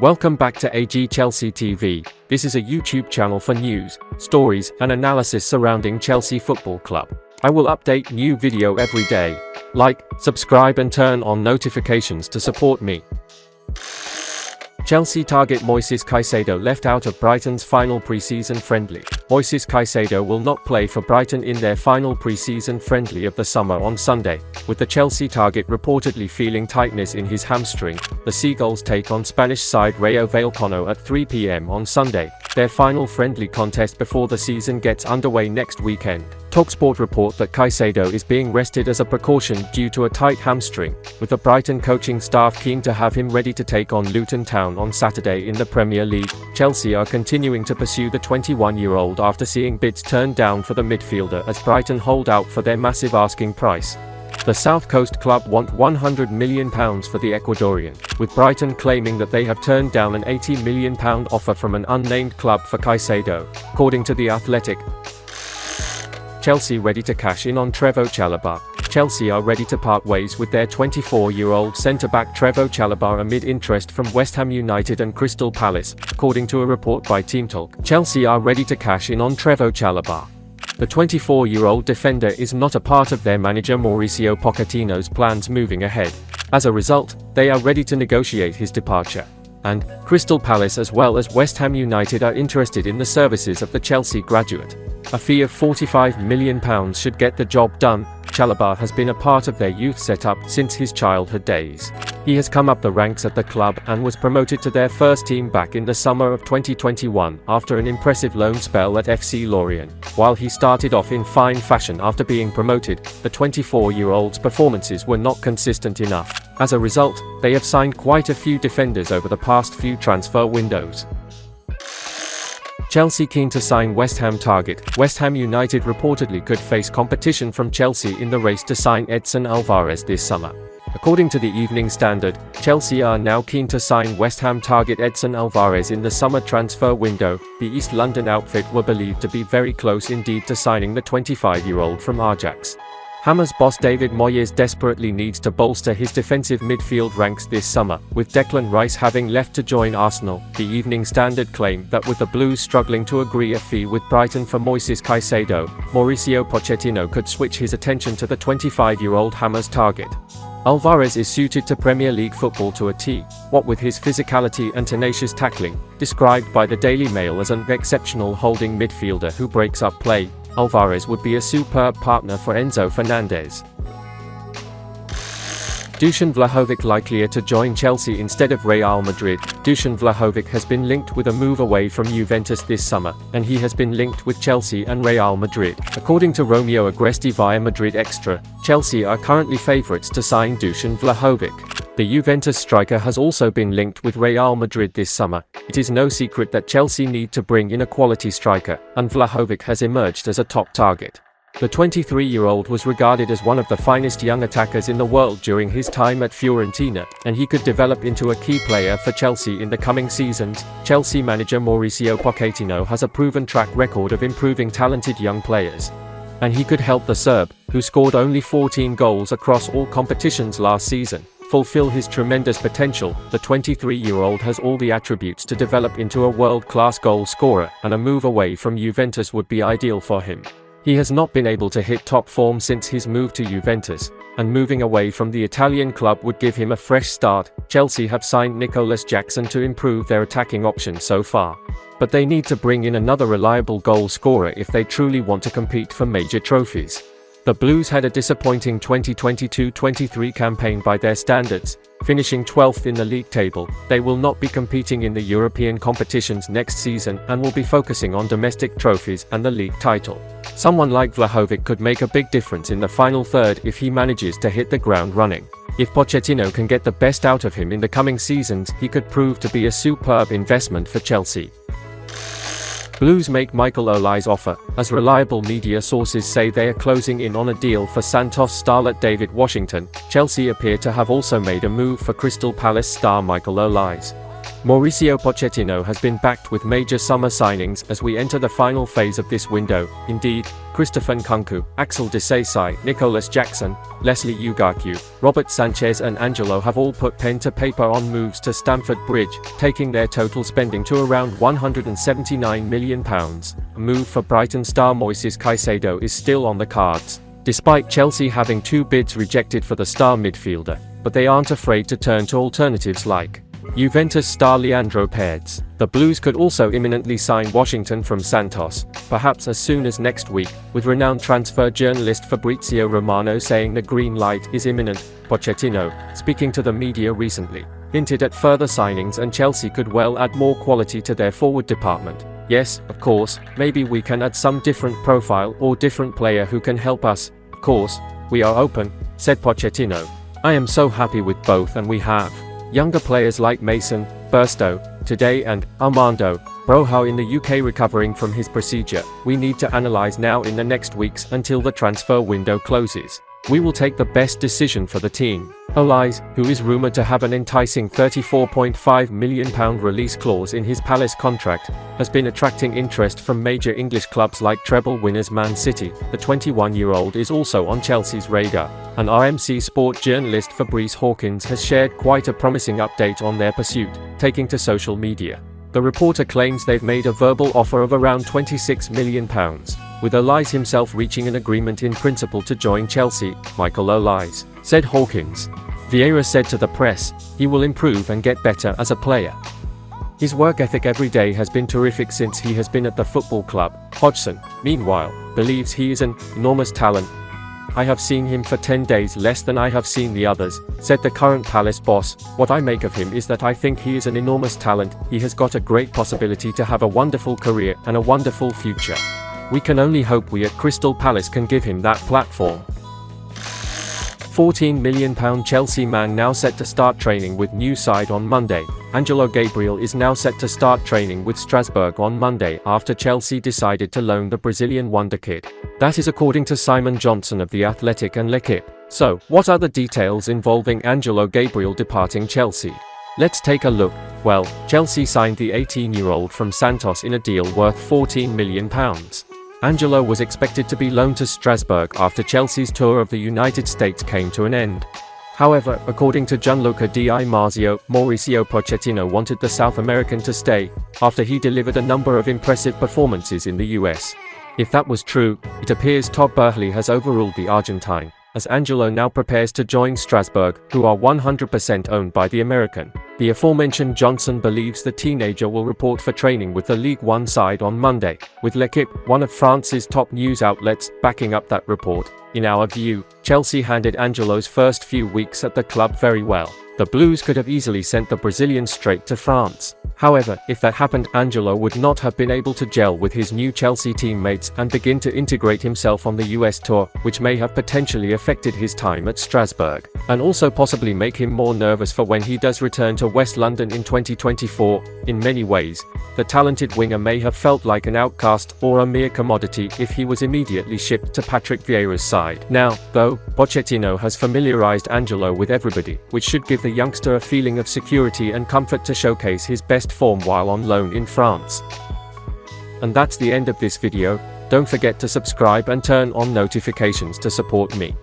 Welcome back to AG Chelsea TV. This is a YouTube channel for news, stories, and analysis surrounding Chelsea Football Club. I will update new video every day. Like, subscribe and turn on notifications to support me. Chelsea target Moises Caicedo left out of Brighton's final pre-season friendly. Moises Caicedo will not play for Brighton in their final pre-season friendly of the summer on Sunday, with the Chelsea target reportedly feeling tightness in his hamstring. The Seagulls take on Spanish side Rayo Vallecano at 3 p.m. on Sunday, their final friendly contest before the season gets underway next weekend. Talksport report that Caicedo is being rested as a precaution due to a tight hamstring, with the Brighton coaching staff keen to have him ready to take on Luton Town on Saturday in the Premier League. Chelsea are continuing to pursue the 21-year-old after seeing bids turned down for the midfielder as Brighton hold out for their massive asking price. The South Coast club want £100 million for the Ecuadorian, with Brighton claiming that they have turned down an £80 million offer from an unnamed club for Caicedo, according to The Athletic. Chelsea ready to cash in on Trevoh Chalobah. Chelsea are ready to part ways with their 24-year-old centre-back Trevoh Chalobah amid interest from West Ham United and Crystal Palace, according to a report by Team Talk. Chelsea are ready to cash in on Trevoh Chalobah. The 24-year-old defender is not a part of their manager Mauricio Pochettino's plans moving ahead. As a result, they are ready to negotiate his departure. And Crystal Palace as well as West Ham United are interested in the services of the Chelsea graduate. A fee of £45 million should get the job done. Chalobah has been a part of their youth setup since his childhood days. He has come up the ranks at the club and was promoted to their first team back in the summer of 2021 after an impressive loan spell at FC Lorient. While he started off in fine fashion after being promoted, the 24-year-old's performances were not consistent enough. As a result, they have signed quite a few defenders over the past few transfer windows. Chelsea keen to sign West Ham target. West Ham United reportedly could face competition from Chelsea in the race to sign Edson Alvarez this summer. According to the Evening Standard, Chelsea are now keen to sign West Ham target Edson Alvarez in the summer transfer window. The East London outfit were believed to be very close indeed to signing the 25-year-old from Ajax. Hammers boss David Moyes desperately needs to bolster his defensive midfield ranks this summer, with Declan Rice having left to join Arsenal. The Evening Standard claimed that with the Blues struggling to agree a fee with Brighton for Moises Caicedo, Mauricio Pochettino could switch his attention to the 25-year-old Hammers target. Alvarez is suited to Premier League football to a T, what with his physicality and tenacious tackling, described by the Daily Mail as an exceptional holding midfielder who breaks up play. Alvarez would be a superb partner for Enzo Fernandez. Dusan Vlahovic likelier to join Chelsea instead of Real Madrid. Dusan Vlahovic has been linked with a move away from Juventus this summer, and he has been linked with Chelsea and Real Madrid. According to Romeo Agresti via Madrid Extra, Chelsea are currently favourites to sign Dusan Vlahovic. The Juventus striker has also been linked with Real Madrid this summer. It is no secret that Chelsea need to bring in a quality striker, and Vlahovic has emerged as a top target. The 23-year-old was regarded as one of the finest young attackers in the world during his time at Fiorentina, and he could develop into a key player for Chelsea in the coming seasons. Chelsea manager Mauricio Pochettino has a proven track record of improving talented young players. And he could help the Serb, who scored only 14 goals across all competitions last season, fulfill his tremendous potential. The 23-year-old has all the attributes to develop into a world-class goal scorer, and a move away from Juventus would be ideal for him. He has not been able to hit top form since his move to Juventus, and moving away from the Italian club would give him a fresh start. Chelsea have signed Nicolas Jackson to improve their attacking options so far, but they need to bring in another reliable goal scorer if they truly want to compete for major trophies. The Blues had a disappointing 2022-23 campaign by their standards, finishing 12th in the league table. They will not be competing in the European competitions next season and will be focusing on domestic trophies and the league title. Someone like Vlahovic could make a big difference in the final third if he manages to hit the ground running. If Pochettino can get the best out of him in the coming seasons, he could prove to be a superb investment for Chelsea. Blues make Michael Oli's offer, as reliable media sources say they are closing in on a deal for Santos starlet David Washington. Chelsea appear to have also made a move for Crystal Palace star Michael Olise. Mauricio Pochettino has been backed with major summer signings as we enter the final phase of this window. Indeed, Christopher Nkunku, Axel Disasi, Nicolas Jackson, Leslie Ugartew, Robert Sanchez and Angelo have all put pen to paper on moves to Stamford Bridge, taking their total spending to around £179 million. A move for Brighton star Moises Caicedo is still on the cards, despite Chelsea having 2 bids rejected for the star midfielder, but they aren't afraid to turn to alternatives like Juventus star Leandro Paredes. The Blues could also imminently sign Washington from Santos, perhaps as soon as next week, with renowned transfer journalist Fabrizio Romano saying the green light is imminent. Pochettino, speaking to the media recently, hinted at further signings and Chelsea could well add more quality to their forward department. Yes, of course, maybe we can add some different profile or different player who can help us. Of course, we are open, said Pochettino. I am so happy with both, and we have younger players like Mason, Burstow, Today and Armando Broja in the UK recovering from his procedure. We need to analyse now in the next weeks until the transfer window closes. We will take the best decision for the team. OLISE, who is rumoured to have an enticing £34.5 million release clause in his Palace contract, has been attracting interest from major English clubs like treble winners Man City. The 21-year-old is also on Chelsea's radar, and RMC Sport journalist Fabrice Hawkins has shared quite a promising update on their pursuit, taking to social media. The reporter claims they've made a verbal offer of around £26 million, with OLISE himself reaching an agreement in principle to join Chelsea. Michael OLISE, said Hawkins. Vieira said to the press, he will improve and get better as a player. His work ethic every day has been terrific since he has been at the football club. Hodgson, meanwhile, believes he is an enormous talent. I have seen him for 10 days less than I have seen the others, said the current Palace boss. What I make of him is that I think he is an enormous talent. He has got a great possibility to have a wonderful career and a wonderful future. We can only hope we at Crystal Palace can give him that platform. £14 million Chelsea man now set to start training with new side on Monday. Angelo Gabriel is now set to start training with Strasbourg on Monday after Chelsea decided to loan the Brazilian wonder kid. That is according to Simon Johnson of The Athletic and L'Equipe. So, what are the details involving Angelo Gabriel departing Chelsea? Let's take a look. Well, Chelsea signed the 18-year-old from Santos in a deal worth £14 million. Angelo was expected to be loaned to Strasbourg after Chelsea's tour of the United States came to an end. However, according to Gianluca Di Marzio, Mauricio Pochettino wanted the South American to stay, after he delivered a number of impressive performances in the US. If that was true, it appears Todd Boehly has overruled the Argentine, as Angelo now prepares to join Strasbourg, who are 100% owned by the American. The aforementioned Johnson believes the teenager will report for training with the Ligue 1 side on Monday, with L'Equipe, one of France's top news outlets, backing up that report. In our view, Chelsea handled Angelo's first few weeks at the club very well. The Blues could have easily sent the Brazilian straight to France. However, if that happened, Angelo would not have been able to gel with his new Chelsea teammates and begin to integrate himself on the US tour, which may have potentially affected his time at Strasbourg, and also possibly make him more nervous for when he does return to West London in 2024. In many ways, the talented winger may have felt like an outcast or a mere commodity if he was immediately shipped to Patrick Vieira's side. Now, though, Pochettino has familiarized Angelo with everybody, which should give the youngster a feeling of security and comfort to showcase his best form while on loan in France. And that's the end of this video. Don't forget to subscribe and turn on notifications to support me.